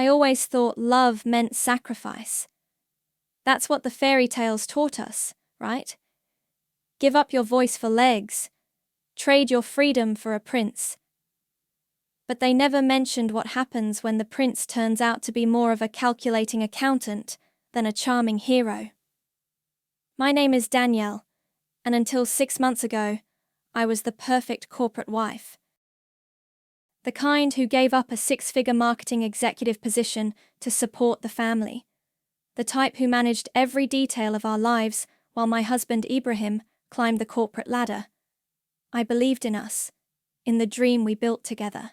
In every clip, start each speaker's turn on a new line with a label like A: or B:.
A: I always thought love meant sacrifice. That's what the fairy tales taught us, right? Give up your voice for legs. Trade your freedom for a prince. But they never mentioned what happens when the prince turns out to be more of a calculating accountant than a charming hero. My name is Danielle, and until 6 months ago, I was the perfect corporate wife. The kind who gave up a 6-figure marketing executive position to support the family. The type who managed every detail of our lives while my husband Ibrahim climbed the corporate ladder. I believed in us, in the dream we built together.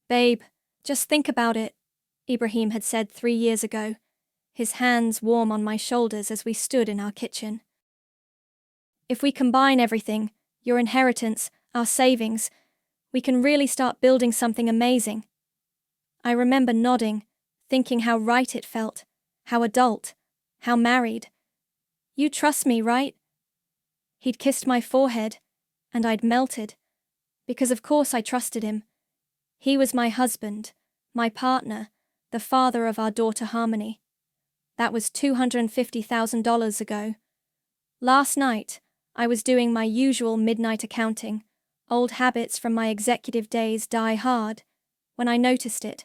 A: Babe, just think about it, Ibrahim had said 3 years ago, his hands warm on my shoulders as we stood in our kitchen. If we combine everything, your inheritance, our savings, we can really start building something amazing. I remember nodding, thinking how right it felt, how adult, how married. You trust me, right? He'd kissed my forehead, and I'd melted, because of course I trusted him. He was my husband, my partner, the father of our daughter Harmony. That was $250,000 ago. Last night, I was doing my usual midnight accounting. Old habits from my executive days die hard, when I noticed it.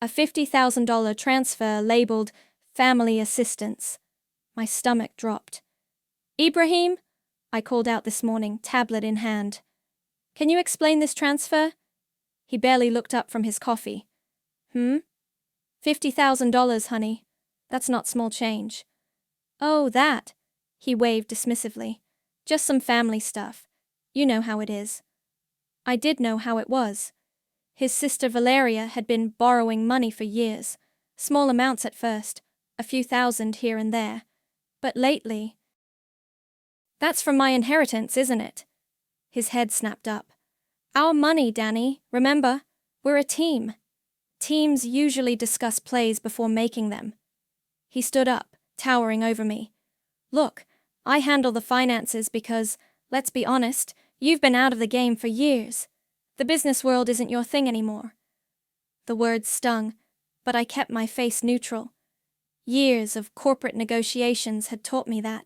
A: A $50,000 transfer labeled Family Assistance. My stomach dropped. Ibrahim, I called out this morning, tablet in hand. Can you explain this transfer? He barely looked up from his coffee. $50,000, honey. That's not small change. Oh, that. He waved dismissively. Just some family stuff. You know how it is. I did know how it was. His sister Valeria had been borrowing money for years. Small amounts at first, a few thousand here and there. But lately... That's from my inheritance, isn't it? His head snapped up. Our money, Danny, remember? We're a team. Teams usually discuss plays before making them. He stood up, towering over me. Look, I handle the finances because, let's be honest, you've been out of the game for years. The business world isn't your thing anymore. The words stung, but I kept my face neutral. Years of corporate negotiations had taught me that.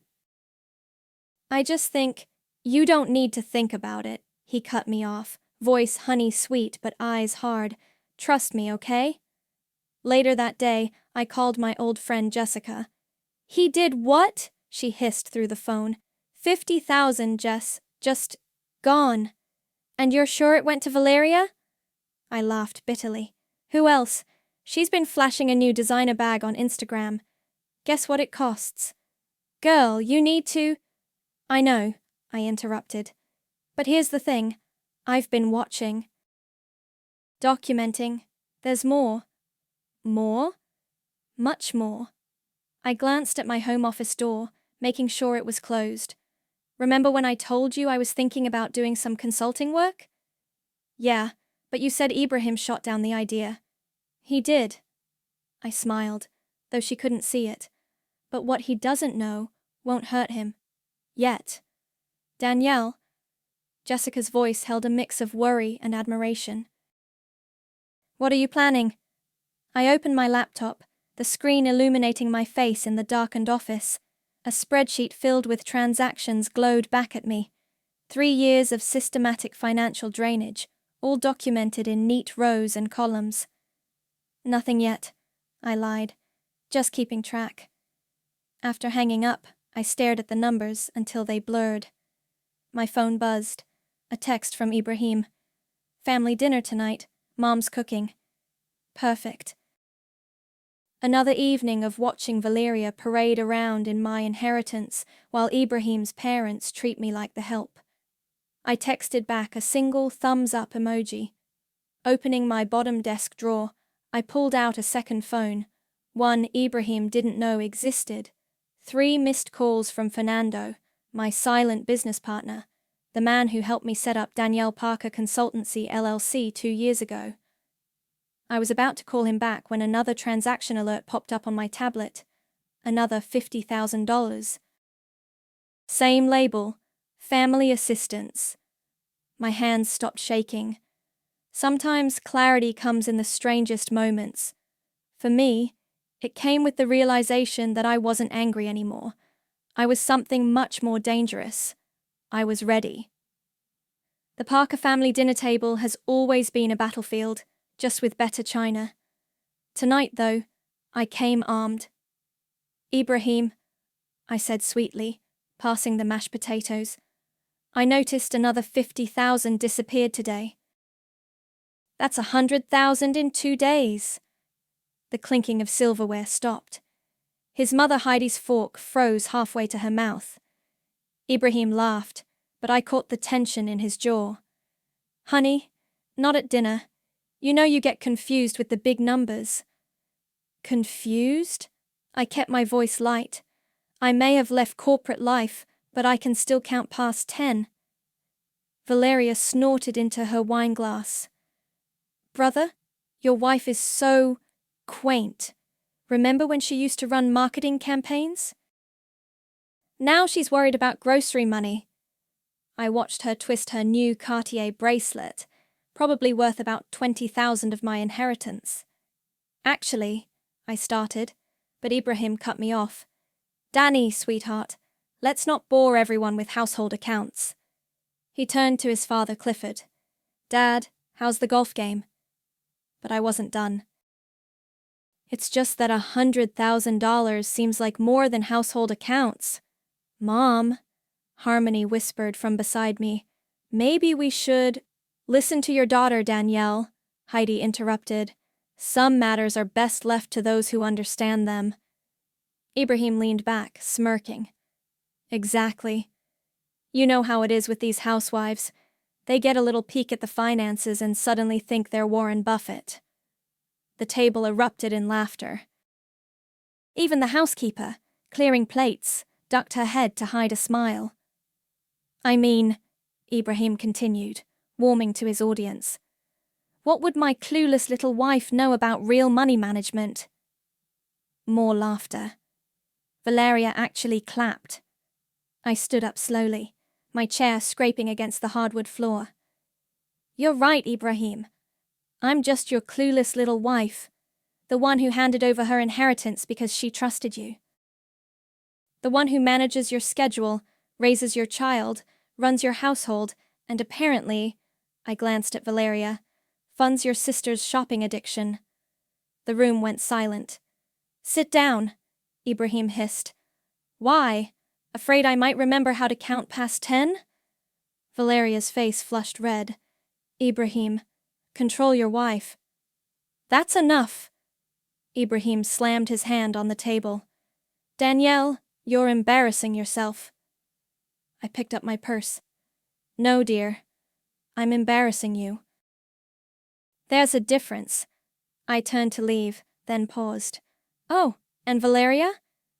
A: I just think, you don't need to think about it, he cut me off, voice honey sweet but eyes hard. Trust me, okay? Later that day, I called my old friend Jessica. He did what? She hissed through the phone. 50,000, Jess. Just gone. And you're sure it went to Valeria? I laughed bitterly. Who else? She's been flashing a new designer bag on Instagram. Guess what it costs? Girl, you need to... I know, I interrupted. But here's the thing. I've been watching. Documenting. There's more. More? Much more. I glanced at my home office door, making sure it was closed. Remember when I told you I was thinking about doing some consulting work? Yeah, but you said Ibrahim shot down the idea. He did. I smiled, though she couldn't see it. But what he doesn't know won't hurt him. Yet. Danielle. Jessica's voice held a mix of worry and admiration. What are you planning? I opened my laptop, the screen illuminating my face in the darkened office. A spreadsheet filled with transactions glowed back at me. 3 years of systematic financial drainage, all documented in neat rows and columns. Nothing yet, I lied, just keeping track. After hanging up, I stared at the numbers until they blurred. My phone buzzed. A text from Ibrahim. Family dinner tonight, Mom's cooking. Perfect. Another evening of watching Valeria parade around in my inheritance while Ibrahim's parents treat me like the help. I texted back a single thumbs-up emoji. Opening my bottom desk drawer, I pulled out a second phone, one Ibrahim didn't know existed. 3 missed calls from Fernando, my silent business partner, the man who helped me set up Danielle Parker Consultancy LLC 2 years ago. I was about to call him back when another transaction alert popped up on my tablet. Another $50,000. Same label, Family Assistance. My hands stopped shaking. Sometimes clarity comes in the strangest moments. For me, it came with the realization that I wasn't angry anymore. I was something much more dangerous. I was ready. The Parker family dinner table has always been a battlefield, just with better china. Tonight, though, I came armed. Ibrahim, I said sweetly, passing the mashed potatoes. I noticed another 50,000 disappeared today. That's 100,000 in 2 days. The clinking of silverware stopped. His mother Heidi's fork froze halfway to her mouth. Ibrahim laughed, but I caught the tension in his jaw. Honey, not at dinner. You know you get confused with the big numbers. Confused? I kept my voice light. I may have left corporate life, but I can still count past 10. Valeria snorted into her wineglass. Brother, your wife is so quaint. Remember when she used to run marketing campaigns? Now she's worried about grocery money. I watched her twist her new Cartier bracelet, probably worth about 20,000 of my inheritance. Actually, I started, but Ibrahim cut me off. Danny, sweetheart, let's not bore everyone with household accounts. He turned to his father Clifford. Dad, how's the golf game? But I wasn't done. It's just that $100,000 seems like more than household accounts. Mom, Harmony whispered from beside me. Maybe we should… Listen to your daughter, Danielle, Heidi interrupted. Some matters are best left to those who understand them. Ibrahim leaned back, smirking. Exactly. You know how it is with these housewives. They get a little peek at the finances and suddenly think they're Warren Buffett. The table erupted in laughter. Even the housekeeper, clearing plates, ducked her head to hide a smile. I mean, Ibrahim continued, warming to his audience, what would my clueless little wife know about real money management? More laughter. Valeria actually clapped. I stood up slowly, my chair scraping against the hardwood floor. You're right, Ibrahim. I'm just your clueless little wife, the one who handed over her inheritance because she trusted you. The one who manages your schedule, raises your child, runs your household, and apparently, I glanced at Valeria, funds your sister's shopping addiction. The room went silent. Sit down, Ibrahim hissed. Why? Afraid I might remember how to count past 10? Valeria's face flushed red. Ibrahim, control your wife. That's enough. Ibrahim slammed his hand on the table. Danielle, you're embarrassing yourself. I picked up my purse. No, dear. I'm embarrassing you. There's a difference. I turned to leave, then paused. Oh, and Valeria?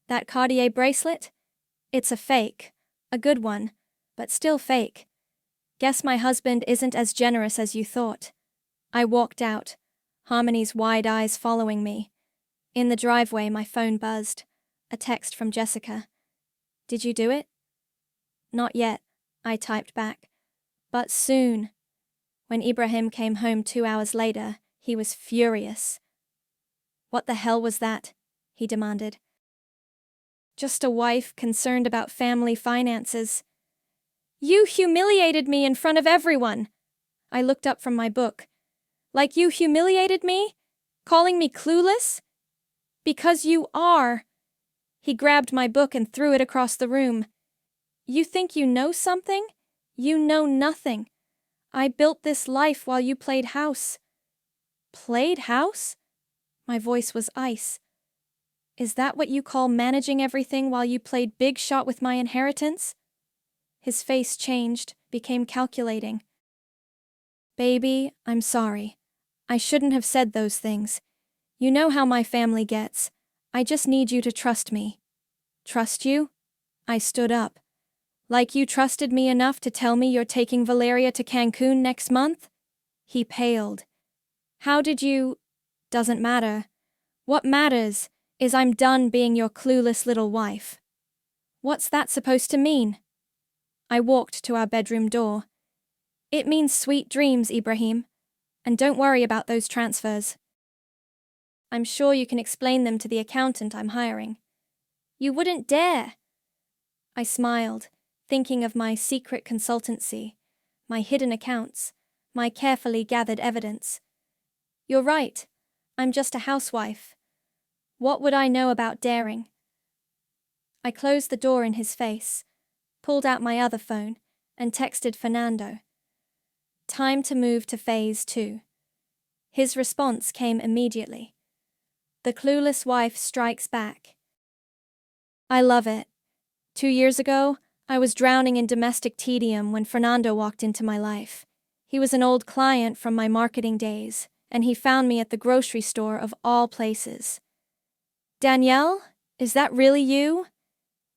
A: That Cartier bracelet? It's a fake. A good one, but still fake. Guess my husband isn't as generous as you thought. I walked out, Harmony's wide eyes following me. In the driveway, my phone buzzed. A text from Jessica. Did you do it? Not yet, I typed back. But soon. When Ibrahim came home 2 hours later, he was furious. What the hell was that? He demanded. Just a wife concerned about family finances. You humiliated me in front of everyone. I looked up from my book. Like you humiliated me? Calling me clueless? Because you are. He grabbed my book and threw it across the room. You think you know something? You know nothing. I built this life while you played house. Played house? My voice was ice. Is that what you call managing everything while you played big shot with my inheritance? His face changed, became calculating. Baby, I'm sorry. I shouldn't have said those things. You know how my family gets. I just need you to trust me. Trust you? I stood up. Like you trusted me enough to tell me you're taking Valeria to Cancun next month? He paled. How did you… Doesn't matter. What matters is I'm done being your clueless little wife. What's that supposed to mean? I walked to our bedroom door. It means sweet dreams, Ibrahim. And don't worry about those transfers. I'm sure you can explain them to the accountant I'm hiring. You wouldn't dare! I smiled, thinking of my secret consultancy, my hidden accounts, my carefully gathered evidence. You're right. I'm just a housewife. What would I know about daring? I closed the door in his face, pulled out my other phone, and texted Fernando. Time to move to phase 2. His response came immediately. The clueless wife strikes back. I love it. 2 years ago, I was drowning in domestic tedium when Fernando walked into my life. He was an old client from my marketing days, and he found me at the grocery store of all places. Danielle, is that really you?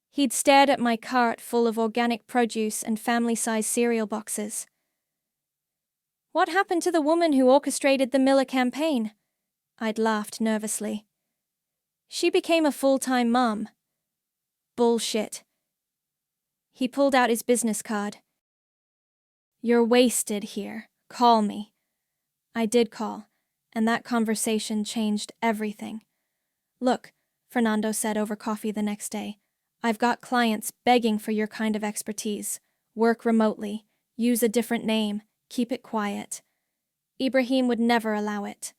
A: He'd stared at my cart full of organic produce and family-size cereal boxes. What happened to the woman who orchestrated the Miller campaign? I'd laughed nervously. She became a full-time mom. Bullshit. He pulled out his business card. You're wasted here. Call me. I did call, and that conversation changed everything. Look, Fernando said over coffee the next day, I've got clients begging for your kind of expertise. Work remotely, use a different name, keep it quiet. Ibrahim would never allow it.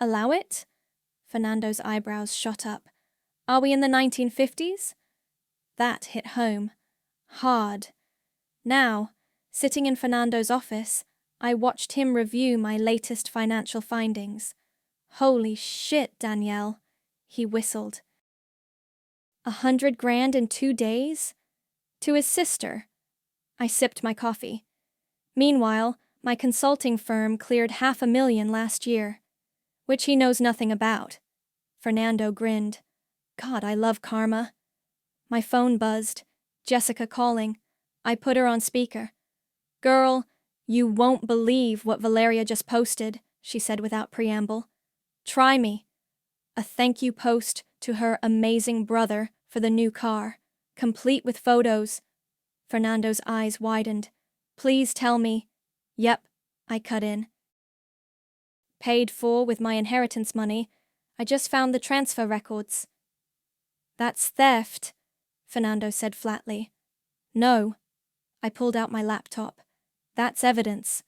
A: Allow it? Fernando's eyebrows shot up. Are we in the 1950s? That hit home. Hard. Now, sitting in Fernando's office, I watched him review my latest financial findings. Holy shit, Danielle, he whistled. 100 grand in 2 days? To his sister. I sipped my coffee. Meanwhile, my consulting firm cleared $500,000 last year, which he knows nothing about. Fernando grinned. God, I love karma. My phone buzzed. Jessica calling. I put her on speaker. Girl, you won't believe what Valeria just posted, she said without preamble. Try me. A thank you post to her amazing brother for the new car, complete with photos. Fernando's eyes widened. Please tell me. Yep, I cut in. Paid for with my inheritance money. I just found the transfer records. That's theft, Fernando said flatly. No. I pulled out my laptop. That's evidence.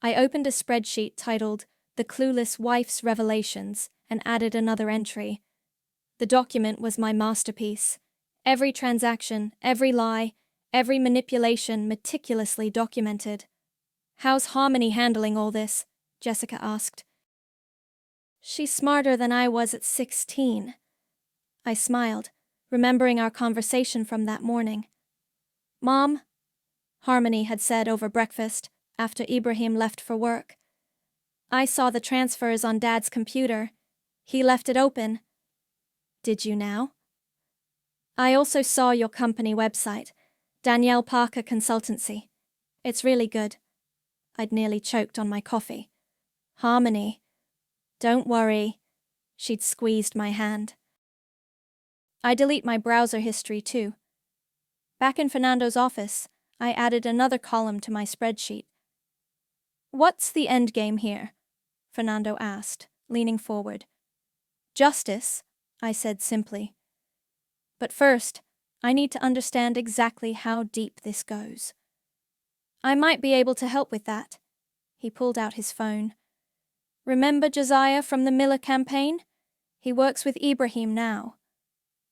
A: I opened a spreadsheet titled The Clueless Wife's Revelations and added another entry. The document was my masterpiece. Every transaction, every lie, every manipulation meticulously documented. How's Harmony handling all this? Jessica asked. She's smarter than I was at 16. I smiled, remembering our conversation from that morning. Mom, Harmony had said over breakfast after Ibrahim left for work. I saw the transfers on Dad's computer. He left it open. Did you now? I also saw your company website, Danielle Parker Consultancy. It's really good. I'd nearly choked on my coffee. Harmony. Don't worry. She'd squeezed my hand. I delete my browser history too. Back in Fernando's office, I added another column to my spreadsheet. What's the end game here? Fernando asked, leaning forward. Justice, I said simply. But first, I need to understand exactly how deep this goes. I might be able to help with that. He pulled out his phone. Remember Josiah from the Miller campaign? He works with Ibrahim now.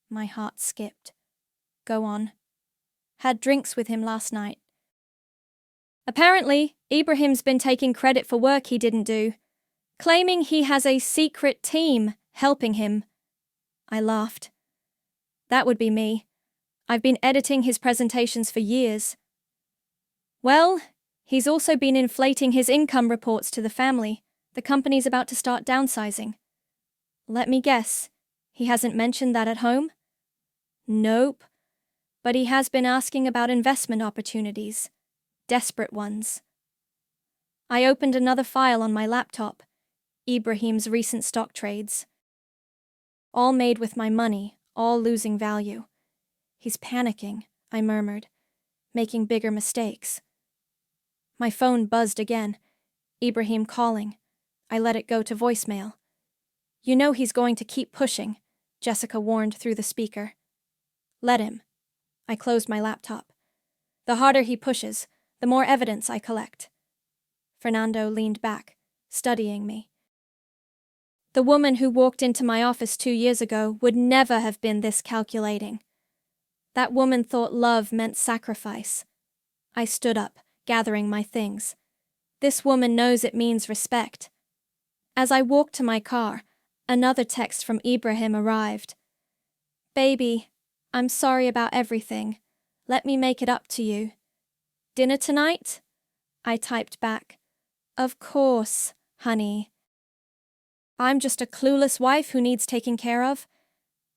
A: My heart skipped. Go on. Had drinks with him last night. Apparently, Ibrahim's been taking credit for work he didn't do, claiming he has a secret team helping him. I laughed. That would be me. I've been editing his presentations for years. Well, he's also been inflating his income reports to the family. The company's about to start downsizing. Let me guess, he hasn't mentioned that at home? Nope. But he has been asking about investment opportunities. Desperate ones. I opened another file on my laptop. Ibrahim's recent stock trades. All made with my money, all losing value. He's panicking, I murmured, making bigger mistakes. My phone buzzed again. Ibrahim calling. I let it go to voicemail. You know he's going to keep pushing, Jessica warned through the speaker. Let him. I closed my laptop. The harder he pushes, the more evidence I collect. Fernando leaned back, studying me. The woman who walked into my office 2 years ago would never have been this calculating. That woman thought love meant sacrifice. I stood up, gathering my things. This woman knows it means respect. As I walked to my car, another text from Ibrahim arrived. Baby, I'm sorry about everything. Let me make it up to you. Dinner tonight? I typed back. Of course, honey. I'm just a clueless wife who needs taking care of.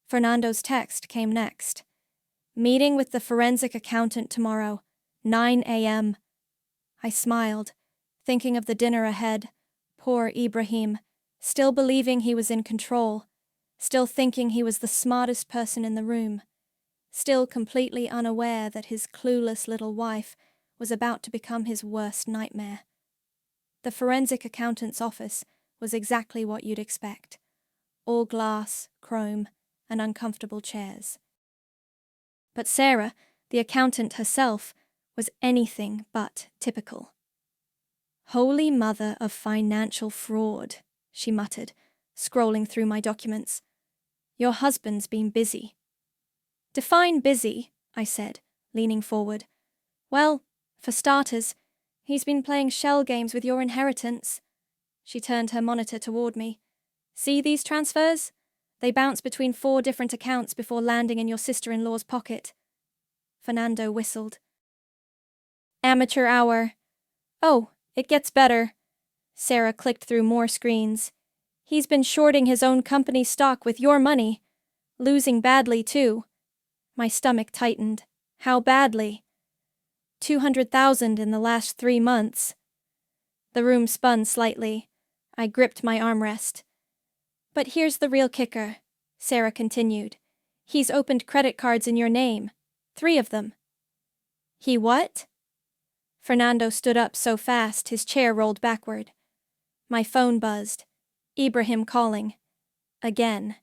A: Fernando's text came next. Meeting with the forensic accountant tomorrow, 9 a.m. I smiled, thinking of the dinner ahead. Poor Ibrahim, still believing he was in control, still thinking he was the smartest person in the room, still completely unaware that his clueless little wife was about to become his worst nightmare. The forensic accountant's office was exactly what you'd expect. All glass, chrome, and uncomfortable chairs. But Sarah, the accountant herself, was anything but typical. Holy mother of financial fraud, she muttered, scrolling through my documents. Your husband's been busy. Define busy, I said, leaning forward. Well, for starters, he's been playing shell games with your inheritance. She turned her monitor toward me. See these transfers? They bounce between 4 different accounts before landing in your sister-in-law's pocket. Fernando whistled. Amateur hour. Oh, it gets better. Sarah clicked through more screens. He's been shorting his own company's stock with your money. Losing badly, too. My stomach tightened. How badly? 200,000 in the last 3 months. The room spun slightly. I gripped my armrest. But here's the real kicker, Sarah continued. He's opened credit cards in your name. 3 of them. He what? Fernando stood up so fast his chair rolled backward. My phone buzzed. Ibrahim calling. Again.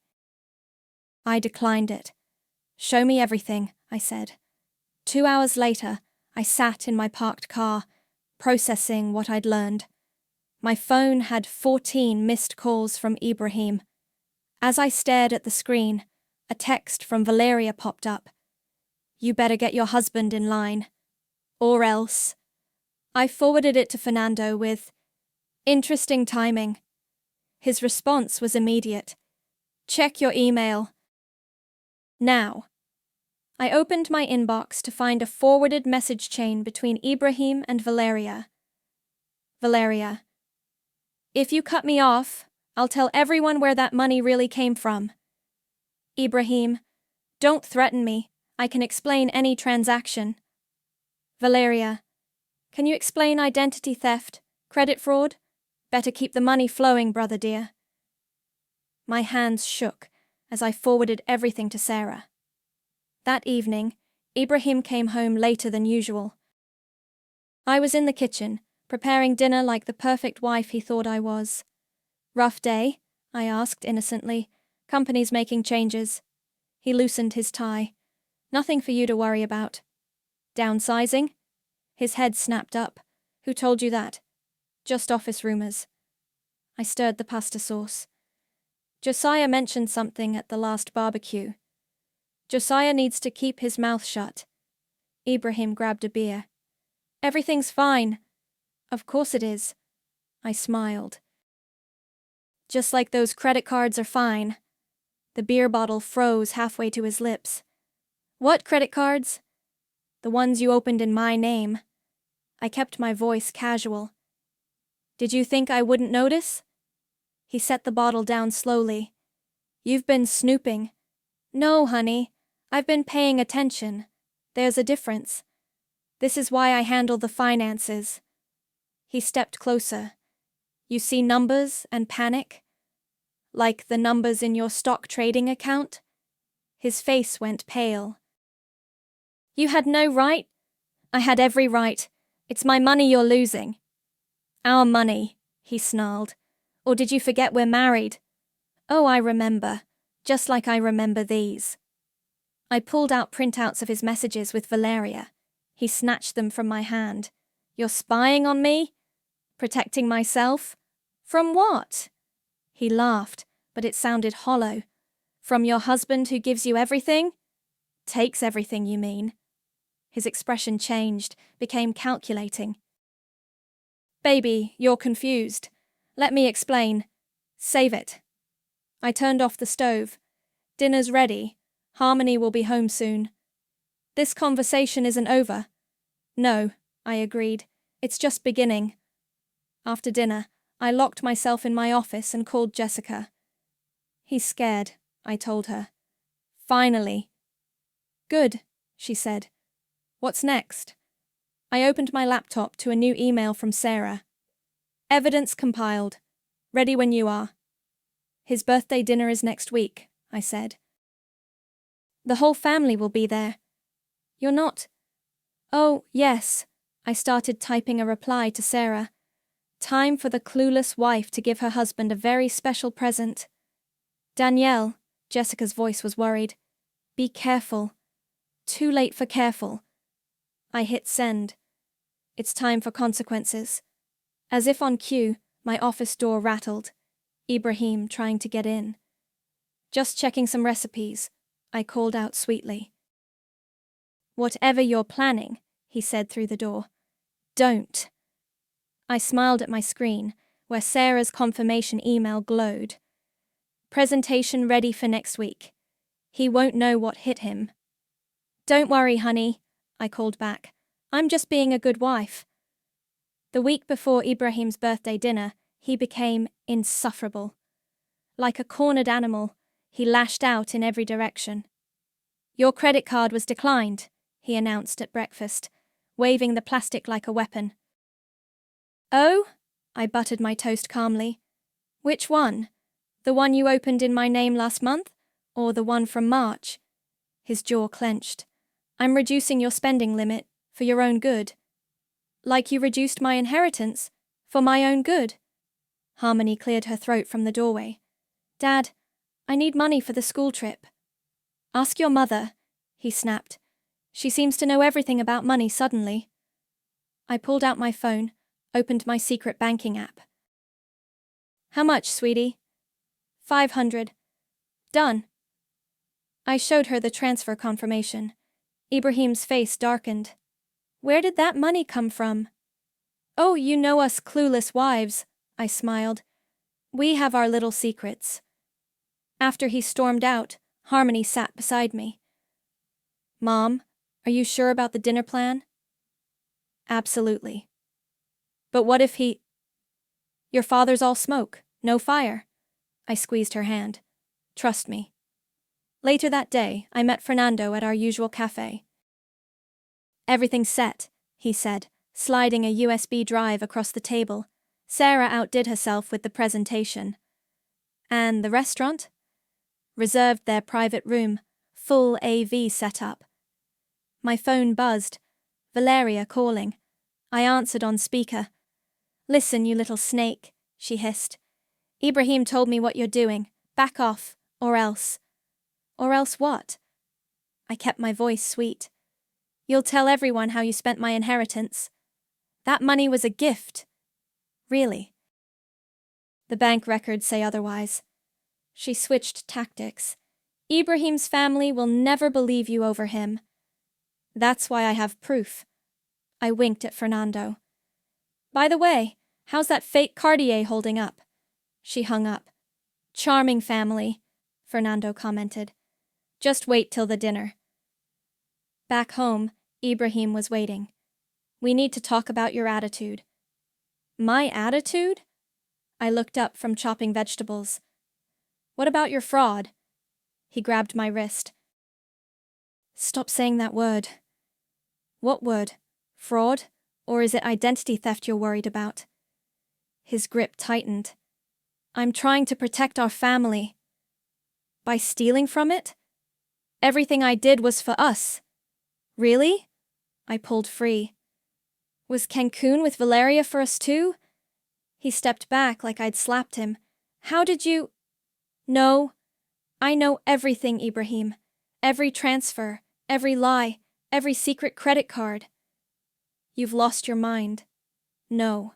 A: I declined it. Show me everything, I said. 2 hours later, I sat in my parked car, processing what I'd learned. My phone had 14 missed calls from Ibrahim. As I stared at the screen, a text from Valeria popped up. You better get your husband in line. Or else. I forwarded it to Fernando with, interesting timing. His response was immediate. Check your email. Now. I opened my inbox to find a forwarded message chain between Ibrahim and Valeria. Valeria. If you cut me off, I'll tell everyone where that money really came from. Ibrahim. Don't threaten me. I can explain any transaction. Valeria. Can you explain identity theft, credit fraud? Better keep the money flowing, brother dear. My hands shook as I forwarded everything to Sarah. That evening, Ibrahim came home later than usual. I was in the kitchen, preparing dinner like the perfect wife he thought I was. Rough day? I asked innocently. Company's making changes. He loosened his tie. Nothing for you to worry about. Downsizing? His head snapped up. Who told you that? Just office rumors. I stirred the pasta sauce. Josiah mentioned something at the last barbecue. Josiah needs to keep his mouth shut. Ibrahim grabbed a beer. Everything's fine. Of course it is. I smiled. Just like those credit cards are fine. The beer bottle froze halfway to his lips. What credit cards? The ones you opened in my name. I kept my voice casual. Did you think I wouldn't notice? He set the bottle down slowly. You've been snooping. No, honey. I've been paying attention. There's a difference. This is why I handle the finances. He stepped closer. You see numbers and panic? Like the numbers in your stock trading account? His face went pale. You had no right? I had every right. It's my money you're losing. Our money, he snarled. Or did you forget we're married? Oh, I remember. Just like I remember these. I pulled out printouts of his messages with Valeria. He snatched them from my hand. You're spying on me? Protecting myself? From what? He laughed, but it sounded hollow. From your husband who gives you everything? Takes everything, you mean? His expression changed, became calculating. Baby, you're confused. Let me explain. Save it. I turned off the stove. Dinner's ready. Harmony will be home soon. This conversation isn't over. No, I agreed. It's just beginning. After dinner, I locked myself in my office and called Jessica. He's scared, I told her. Finally. Good, she said. What's next? I opened my laptop to a new email from Sarah. Evidence compiled. Ready when you are. His birthday dinner is next week, I said. The whole family will be there. You're not. Oh, yes. I started typing a reply to Sarah. Time for the clueless wife to give her husband a very special present. Danielle, Jessica's voice was worried. Be careful. Too late for careful. I hit send. It's time for consequences. As if on cue, my office door rattled. Ibrahim trying to get in. Just checking some recipes, I called out sweetly. Whatever you're planning, he said through the door. Don't. I smiled at my screen, where Sarah's confirmation email glowed. Presentation ready for next week. He won't know what hit him. Don't worry, honey, I called back. I'm just being a good wife. The week before Ibrahim's birthday dinner, he became insufferable. Like a cornered animal, he lashed out in every direction. Your credit card was declined, he announced at breakfast, waving the plastic like a weapon. Oh? I buttered my toast calmly. Which one? The one you opened in my name last month? Or the one from March? His jaw clenched. I'm reducing your spending limit, for your own good. Like you reduced my inheritance, for my own good. Harmony cleared her throat from the doorway. Dad, I need money for the school trip. Ask your mother, he snapped. She seems to know everything about money suddenly. I pulled out my phone, opened my secret banking app. How much, sweetie? 500. Done. I showed her the transfer confirmation. Ibrahim's face darkened. Where did that money come from? Oh, you know us clueless wives, I smiled. We have our little secrets. After he stormed out, Harmony sat beside me. Mom, are you sure about the dinner plan? Absolutely. But what if he... Your father's all smoke, no fire. I squeezed her hand. Trust me. Later that day, I met Fernando at our usual cafe. Everything's set, he said, sliding a USB drive across the table. Sarah outdid herself with the presentation. And the restaurant? Reserved their private room, full AV setup. My phone buzzed. Valeria calling. I answered on speaker. Listen, you little snake, she hissed. Ibrahim told me what you're doing. Back off, or else. Or else what? I kept my voice sweet. You'll tell everyone how you spent my inheritance. That money was a gift. Really. The bank records say otherwise. She switched tactics. Ibrahim's family will never believe you over him. That's why I have proof. I winked at Fernando. By the way, how's that fake Cartier holding up? She hung up. Charming family, Fernando commented. Just wait till the dinner. Back home, Ibrahim was waiting. We need to talk about your attitude. My attitude? I looked up from chopping vegetables. What about your fraud? He grabbed my wrist. Stop saying that word. What word? Fraud? Or is it identity theft you're worried about? His grip tightened. I'm trying to protect our family. By stealing from it? Everything I did was for us. Really? I pulled free. Was Cancun with Valeria for us too? He stepped back like I'd slapped him. How did you? No. I know everything, Ibrahim. Every transfer, every lie, every secret credit card. You've lost your mind. No.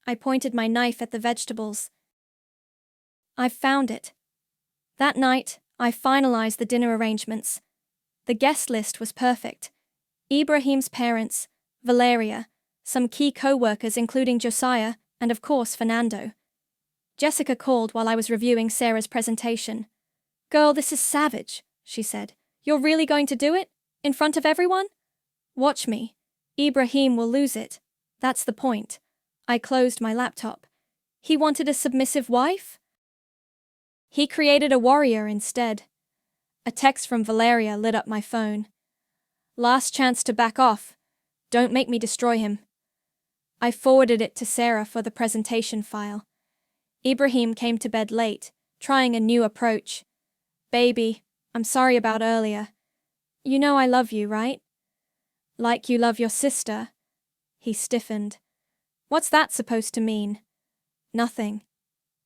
A: I pointed my knife at the vegetables. I've found it. That night, I finalized the dinner arrangements. The guest list was perfect. Ibrahim's parents, Valeria, some key co-workers including Josiah, and of course Fernando. Jessica called while I was reviewing Sarah's presentation. "Girl, this is savage," she said. "You're really going to do it? In front of everyone?" "Watch me. Ibrahim will lose it. That's the point." I closed my laptop. He wanted a submissive wife? He created a warrior instead. A text from Valeria lit up my phone. "Last chance to back off. Don't make me destroy him." I forwarded it to Sarah for the presentation file. Ibrahim came to bed late, trying a new approach. "Baby, I'm sorry about earlier. You know I love you, right?" "Like you love your sister." He stiffened. "What's that supposed to mean?" "Nothing."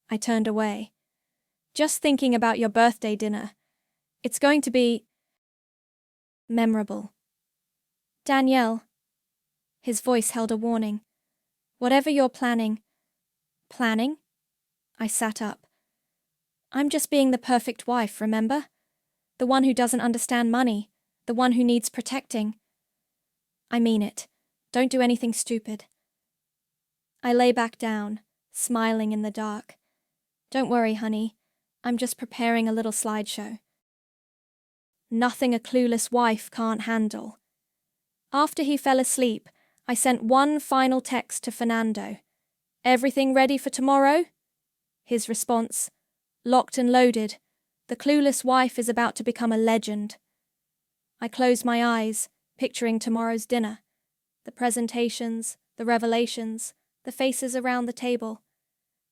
A: I turned away. "Just thinking about your birthday dinner. It's going to be memorable." "Danielle." His voice held a warning. "Whatever you're planning." "Planning?" I sat up. "I'm just being the perfect wife, remember? The one who doesn't understand money, the one who needs protecting." "I mean it. Don't do anything stupid." I lay back down, smiling in the dark. "Don't worry, honey. I'm just preparing a little slideshow." Nothing a clueless wife can't handle. After he fell asleep, I sent one final text to Fernando. "Everything ready for tomorrow?" His response, "Locked and loaded. The clueless wife is about to become a legend." I closed my eyes, picturing tomorrow's dinner. The presentations, the revelations, the faces around the table.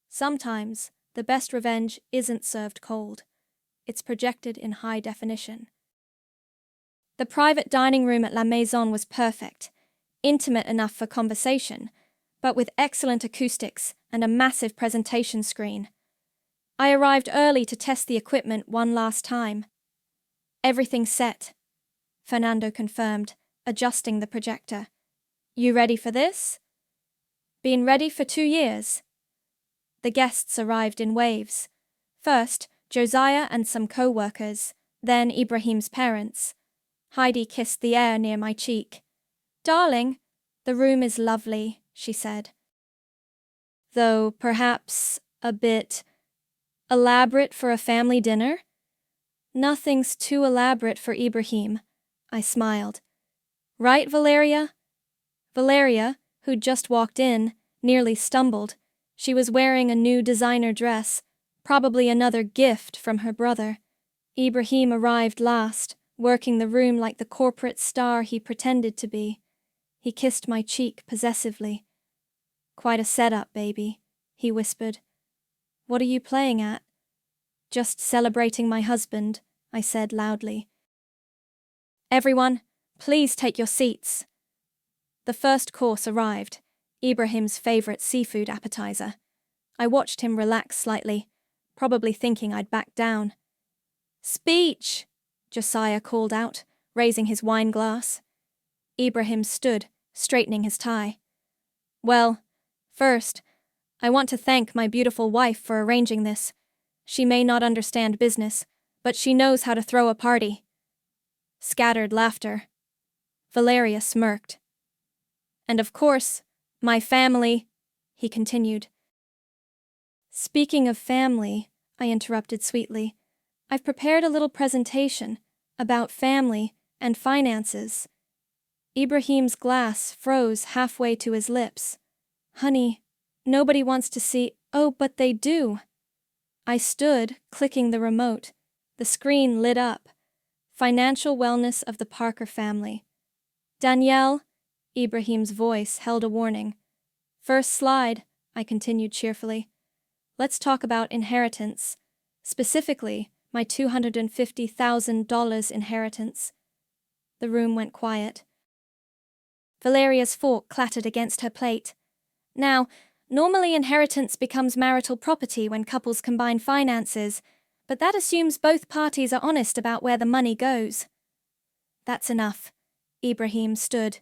A: Sometimes, the best revenge isn't served cold. It's projected in high definition. The private dining room at La Maison was perfect, intimate enough for conversation, but with excellent acoustics and a massive presentation screen. I arrived early to test the equipment one last time. "Everything's set," Fernando confirmed, adjusting the projector. "You ready for this?" "Been ready for 2 years." The guests arrived in waves. First, Josiah and some co-workers, then Ibrahim's parents. Heidi kissed the air near my cheek. "Darling, the room is lovely," she said. "Though perhaps a bit elaborate for a family dinner?" "Nothing's too elaborate for Ibrahim," I smiled. "Right, Valeria?" Valeria, who'd just walked in, nearly stumbled. She was wearing a new designer dress, probably another gift from her brother. Ibrahim arrived last, working the room like the corporate star he pretended to be. He kissed my cheek possessively. "Quite a setup, baby," he whispered. "What are you playing at?" "Just celebrating my husband," I said loudly. "Everyone, please take your seats." The first course arrived, Ibrahim's favorite seafood appetizer. I watched him relax slightly, probably thinking I'd back down. "Speech!" Josiah called out, raising his wine glass. Ibrahim stood, straightening his tie. "Well, first, I want to thank my beautiful wife for arranging this. She may not understand business, but she knows how to throw a party." Scattered laughter. Valeria smirked. "And of course, my family," he continued. "Speaking of family," I interrupted sweetly, "I've prepared a little presentation about family and finances." Ibrahim's glass froze halfway to his lips. "Honey, nobody wants to see—" "Oh, but they do." I stood, clicking the remote. The screen lit up. Financial wellness of the Parker family. "Danielle," Ibrahim's voice held a warning. "First slide," I continued cheerfully. "Let's talk about inheritance. Specifically, my $250,000 inheritance." The room went quiet. Valeria's fork clattered against her plate. "Now, Normally, inheritance becomes marital property when couples combine finances, but that assumes both parties are honest about where the money goes. That's enough. Ibrahim stood.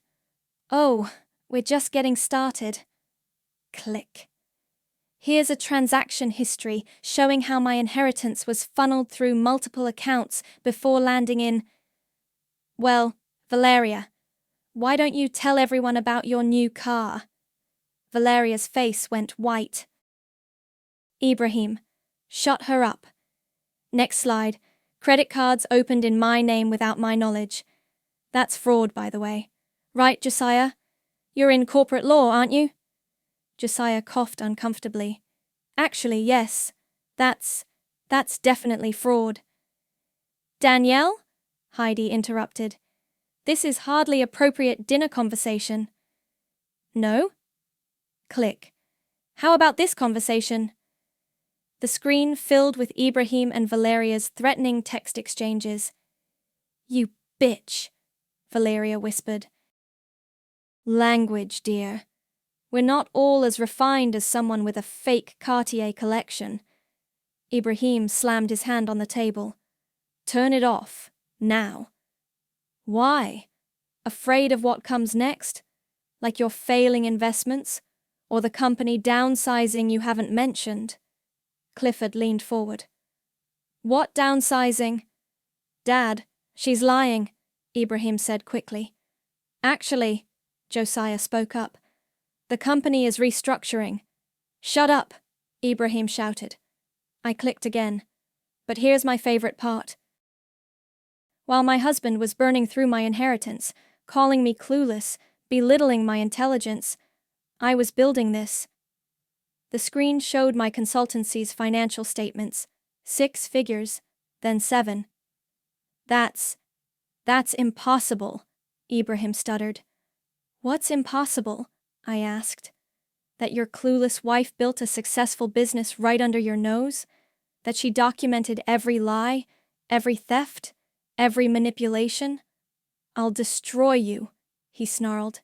A: Oh, we're just getting started. Click. Here's a transaction history showing how my inheritance was funneled through multiple accounts before landing in… Well, Valeria, why don't you tell everyone about your new car? Valeria's face went white. Ibrahim, shut her up. Next slide. Credit cards opened in my name without my knowledge. That's fraud, by the way. Right, Josiah? You're in corporate law, aren't you? Josiah coughed uncomfortably. Actually, yes. That's definitely fraud. Danielle? Heidi interrupted. This is hardly appropriate dinner conversation. No? Click. How about this conversation? The screen filled with Ibrahim and Valeria's threatening text exchanges. You bitch, Valeria whispered. Language, dear. We're not all as refined as someone with a fake Cartier collection. Ibrahim slammed his hand on the table. Turn it off, now. Why? Afraid of what comes next? Like your failing investments? Or the company downsizing you haven't mentioned? Clifford leaned forward. What downsizing? Dad, she's lying, Ibrahim said quickly. Actually, Josiah spoke up. The company is restructuring. Shut up, Ibrahim shouted. I clicked again. But here's my favorite part. While my husband was burning through my inheritance, calling me clueless, belittling my intelligence, I was building this. The screen showed my consultancy's financial statements, 6 figures, then 7. That's impossible, Ibrahim stuttered. What's impossible? I asked. That your clueless wife built a successful business right under your nose? That she documented every lie, every theft, every manipulation? I'll destroy you, he snarled.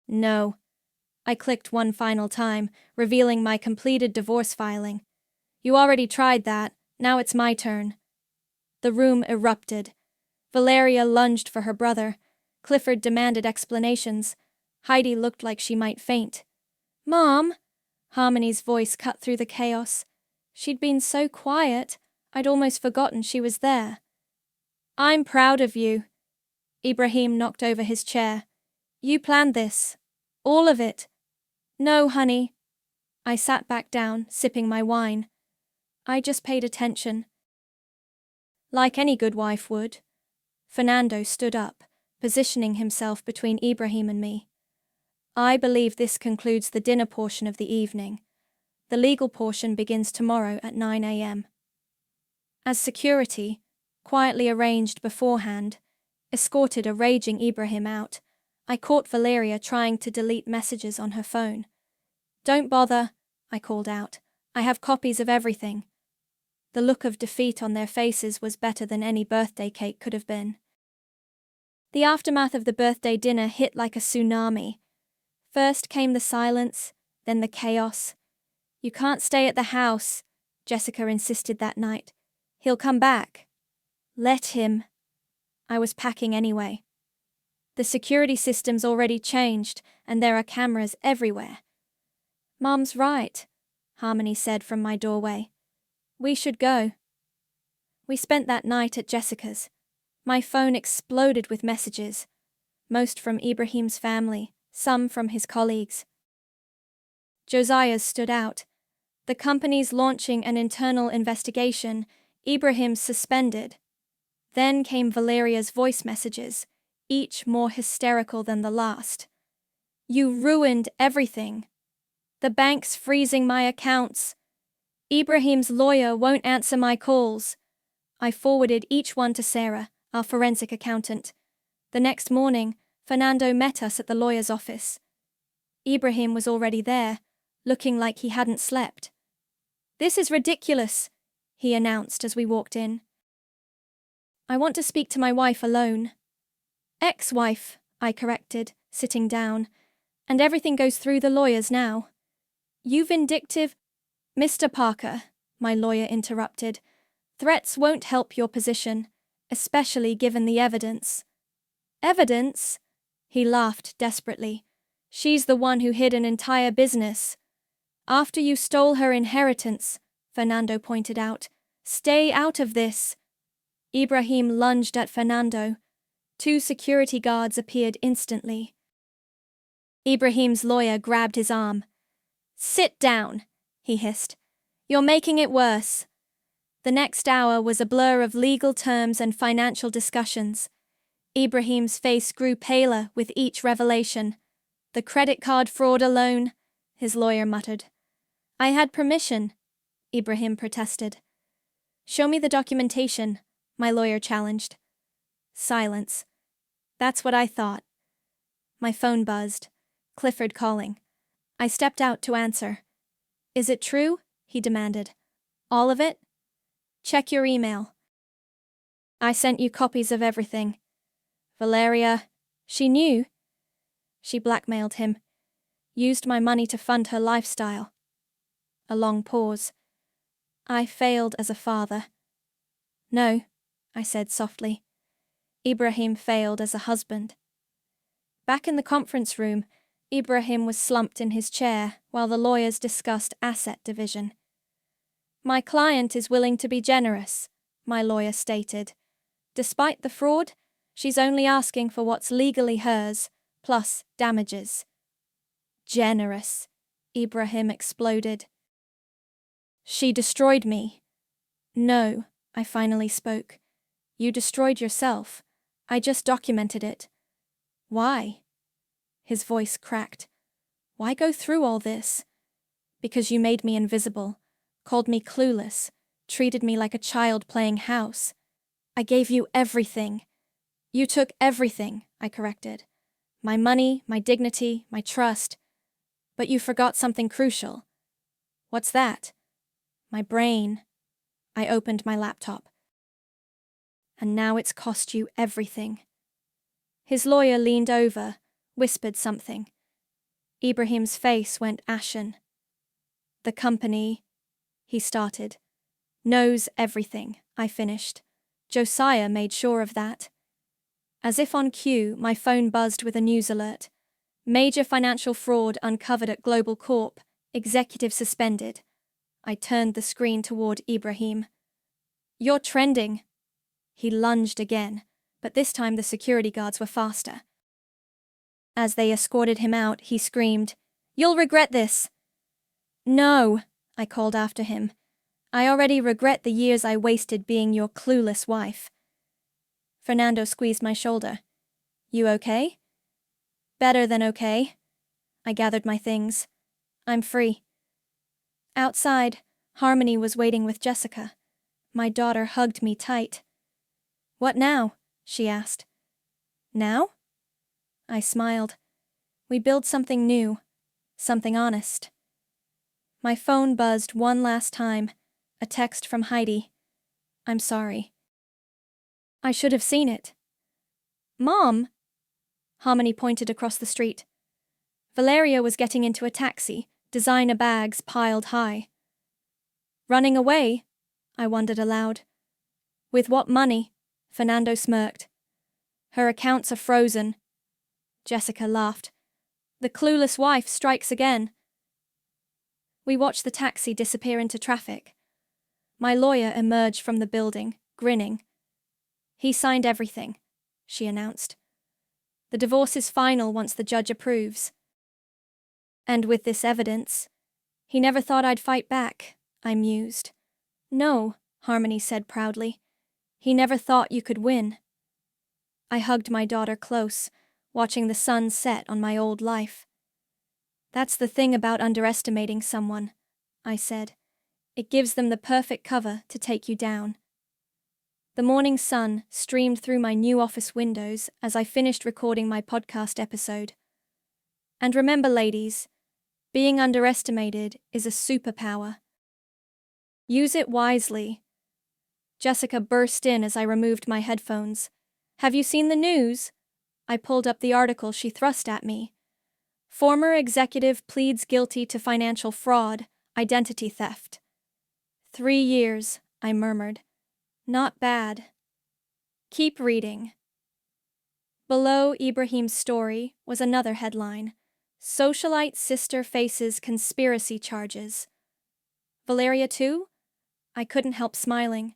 A: No. I clicked one final time, revealing my completed divorce filing. You already tried that, now it's my turn. The room erupted. Valeria lunged for her brother. Clifford demanded explanations. Heidi looked like she might faint. Mom! Harmony's voice cut through the chaos. She'd been so quiet, I'd almost forgotten she was there. I'm proud of you. Ibrahim knocked over his chair. You planned this. All of it. No, honey. I sat back down, sipping my wine. I just paid attention. Like any good wife would. Fernando stood up, positioning himself between Ibrahim and me. I believe this concludes the dinner portion of the evening. The legal portion begins tomorrow at 9 a.m. As security, quietly arranged beforehand, escorted a raging Ibrahim out, I caught Valeria trying to delete messages on her phone. Don't bother, I called out. I have copies of everything. The look of defeat on their faces was better than any birthday cake could have been. The aftermath of the birthday dinner hit like a tsunami. First came the silence, then the chaos. You can't stay at the house, Jessica insisted that night. He'll come back. Let him. I was packing anyway. The security system's already changed, and there are cameras everywhere. Mom's right, Harmony said from my doorway. We should go. We spent that night at Jessica's. My phone exploded with messages, most from Ibrahim's family, some from his colleagues. Josiah's stood out. The company's launching an internal investigation, Ibrahim's suspended. Then came Valeria's voice messages, each more hysterical than the last. You ruined everything. The bank's freezing my accounts. Ibrahim's lawyer won't answer my calls. I forwarded each one to Sarah, our forensic accountant. The next morning, Fernando met us at the lawyer's office. Ibrahim was already there, looking like he hadn't slept. This is ridiculous, he announced as we walked in. I want to speak to my wife alone. Ex-wife, I corrected, sitting down, and everything goes through the lawyers now. You vindictive— Mr. Parker, my lawyer interrupted. Threats won't help your position, especially given the evidence. Evidence? He laughed desperately. She's the one who hid an entire business. After you stole her inheritance, Fernando pointed out. Stay out of this. Ibrahim lunged at Fernando. 2 security guards appeared instantly. Ibrahim's lawyer grabbed his arm. Sit down, he hissed. You're making it worse. The next hour was a blur of legal terms and financial discussions. Ibrahim's face grew paler with each revelation. The credit card fraud alone, his lawyer muttered. I had permission, Ibrahim protested. Show me the documentation, my lawyer challenged. Silence. That's what I thought. My phone buzzed. Clifford calling. I stepped out to answer. Is it true? He demanded. All of it? Check your email. I sent you copies of everything. Valeria, she knew. She blackmailed him. Used my money to fund her lifestyle. A long pause. I failed as a father. No, I said softly. Ibrahim failed as a husband. Back in the conference room, Ibrahim was slumped in his chair while the lawyers discussed asset division. My client is willing to be generous, my lawyer stated. Despite the fraud, she's only asking for what's legally hers, plus damages. Generous, Ibrahim exploded. She destroyed me. No, I finally spoke. You destroyed yourself. I just documented it. Why? His voice cracked. Why go through all this? Because you made me invisible, called me clueless, treated me like a child playing house. I gave you everything. You took everything, I corrected. My money, my dignity, my trust. But you forgot something crucial. What's that? My brain. I opened my laptop. And now it's cost you everything. His lawyer leaned over, whispered something. Ibrahim's face went ashen. The company, he started, knows everything, I finished. Josiah made sure of that. As if on cue, my phone buzzed with a news alert. Major financial fraud uncovered at Global Corp. Executive suspended. I turned the screen toward Ibrahim. You're trending. He lunged again, but this time the security guards were faster. As they escorted him out, he screamed, You'll regret this. No, I called after him. I already regret the years I wasted being your clueless wife. Fernando squeezed my shoulder. You okay? Better than okay. I gathered my things. I'm free. Outside, Harmony was waiting with Jessica. My daughter hugged me tight. What now? She asked. Now? I smiled. We build something new, something honest. My phone buzzed one last time, a text from Heidi. I'm sorry. I should have seen it. Mom! Harmony pointed across the street. Valeria was getting into a taxi, designer bags piled high. Running away? I wondered aloud. With what money? Fernando smirked. Her accounts are frozen. Jessica laughed. The clueless wife strikes again. We watched the taxi disappear into traffic. My lawyer emerged from the building, grinning. He signed everything, she announced. The divorce is final once the judge approves. And with this evidence, he never thought I'd fight back, I mused. No, Harmony said proudly. He never thought you could win. I hugged my daughter close, watching the sun set on my old life. That's the thing about underestimating someone, I said. It gives them the perfect cover to take you down. The morning sun streamed through my new office windows as I finished recording my podcast episode. And remember, ladies, being underestimated is a superpower. Use it wisely. Jessica burst in as I removed my headphones. Have you seen the news? I pulled up the article she thrust at me. Former executive pleads guilty to financial fraud, identity theft. 3 years, I murmured. Not bad. Keep reading. Below Ibrahim's story was another headline. Socialite sister faces conspiracy charges. Valeria too? I couldn't help smiling.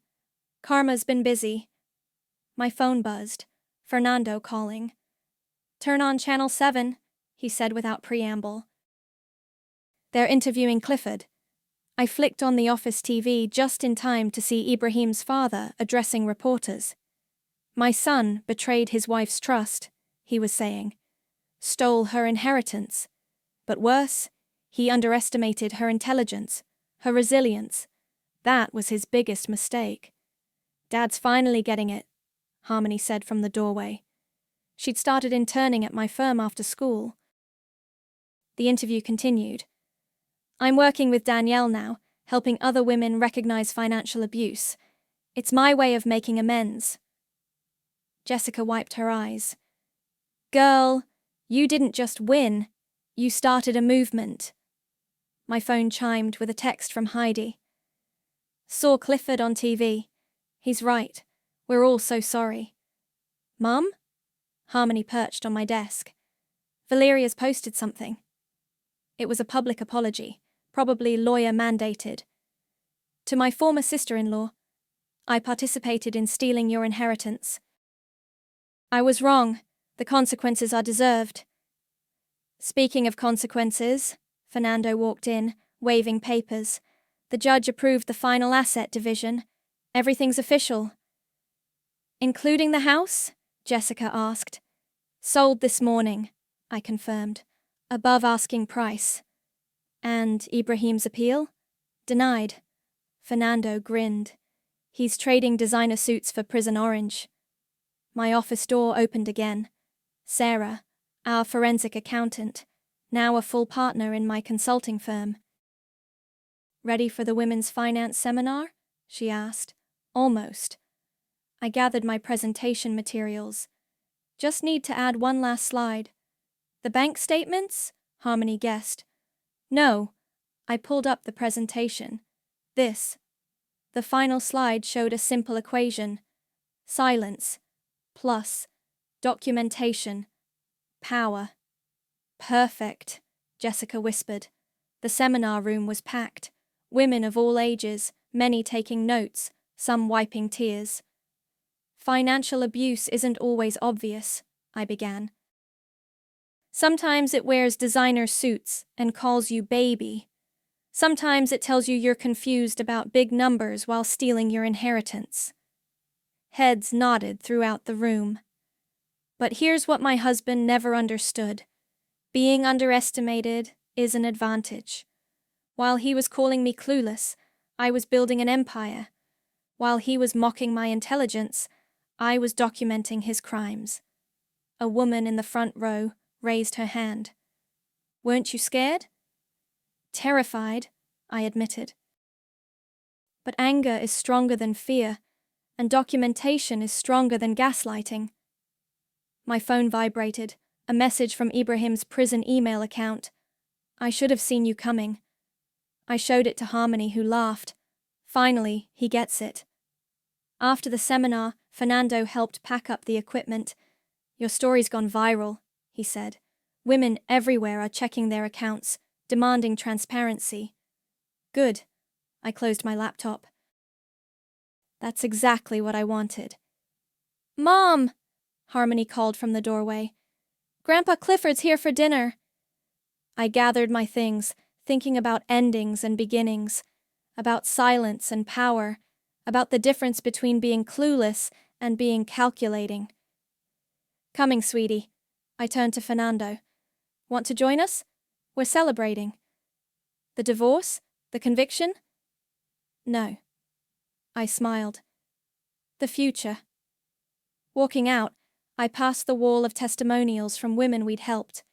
A: Karma's been busy. My phone buzzed. Fernando calling. Turn on Channel 7, he said without preamble. They're interviewing Clifford. I flicked on the office TV just in time to see Ibrahim's father addressing reporters. My son betrayed his wife's trust, he was saying. Stole her inheritance. But worse, he underestimated her intelligence, her resilience. That was his biggest mistake. Dad's finally getting it, Harmony said from the doorway. She'd started interning at my firm after school. The interview continued. I'm working with Danielle now, helping other women recognize financial abuse. It's my way of making amends. Jessica wiped her eyes. Girl, you didn't just win, you started a movement. My phone chimed with a text from Heidi. Saw Clifford on TV. He's right. We're all so sorry. Mum? Harmony perched on my desk. Valeria's posted something. It was a public apology, probably lawyer-mandated. To my former sister-in-law, I participated in stealing your inheritance. I was wrong. The consequences are deserved. Speaking of consequences, Fernando walked in, waving papers. The judge approved the final asset division. Everything's official. Including the house? Jessica asked. Sold this morning, I confirmed. Above asking price. And Ibrahim's appeal? Denied. Fernando grinned. He's trading designer suits for Prison Orange. My office door opened again. Sarah, our forensic accountant, now a full partner in my consulting firm. Ready for the women's finance seminar? She asked. Almost. I gathered my presentation materials. Just need to add one last slide. The bank statements? Harmony guessed. No. I pulled up the presentation. This. The final slide showed a simple equation. Silence. Plus. Documentation. Power. Perfect, Jessica whispered. The seminar room was packed. Women of all ages, many taking notes, some wiping tears. Financial abuse isn't always obvious, I began. Sometimes it wears designer suits and calls you baby. Sometimes it tells you you're confused about big numbers while stealing your inheritance. Heads nodded throughout the room. But here's what my husband never understood. Being underestimated is an advantage. While he was calling me clueless, I was building an empire. While he was mocking my intelligence, I was documenting his crimes. A woman in the front row raised her hand. Weren't you scared? Terrified, I admitted. But anger is stronger than fear, and documentation is stronger than gaslighting. My phone vibrated, a message from Ibrahim's prison email account. I should have seen you coming. I showed it to Harmony, who laughed. Finally, he gets it. After the seminar, Fernando helped pack up the equipment. Your story's gone viral, he said. Women everywhere are checking their accounts, demanding transparency. Good. I closed my laptop. That's exactly what I wanted. Mom! Harmony called from the doorway. Grandpa Clifford's here for dinner. I gathered my things, thinking about endings and beginnings, about silence and power, about the difference between being clueless and being calculating. Coming, sweetie. I turned to Fernando. Want to join us? We're celebrating. The divorce? The conviction? No. I smiled. The future. Walking out, I passed the wall of testimonials from women we'd helped.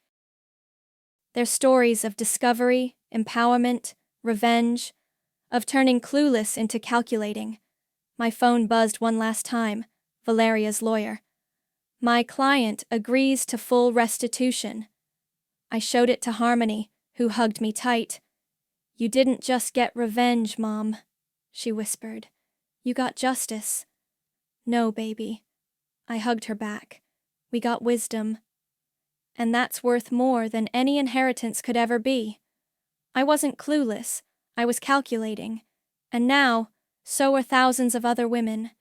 A: Their stories of discovery, empowerment, revenge, of turning clueless into calculating. My phone buzzed one last time. Valeria's lawyer. My client agrees to full restitution. I showed it to Harmony, who hugged me tight. You didn't just get revenge, Mom, she whispered. You got justice. No, baby. I hugged her back. We got wisdom. And that's worth more than any inheritance could ever be. I wasn't clueless, I was calculating. And now, so are thousands of other women.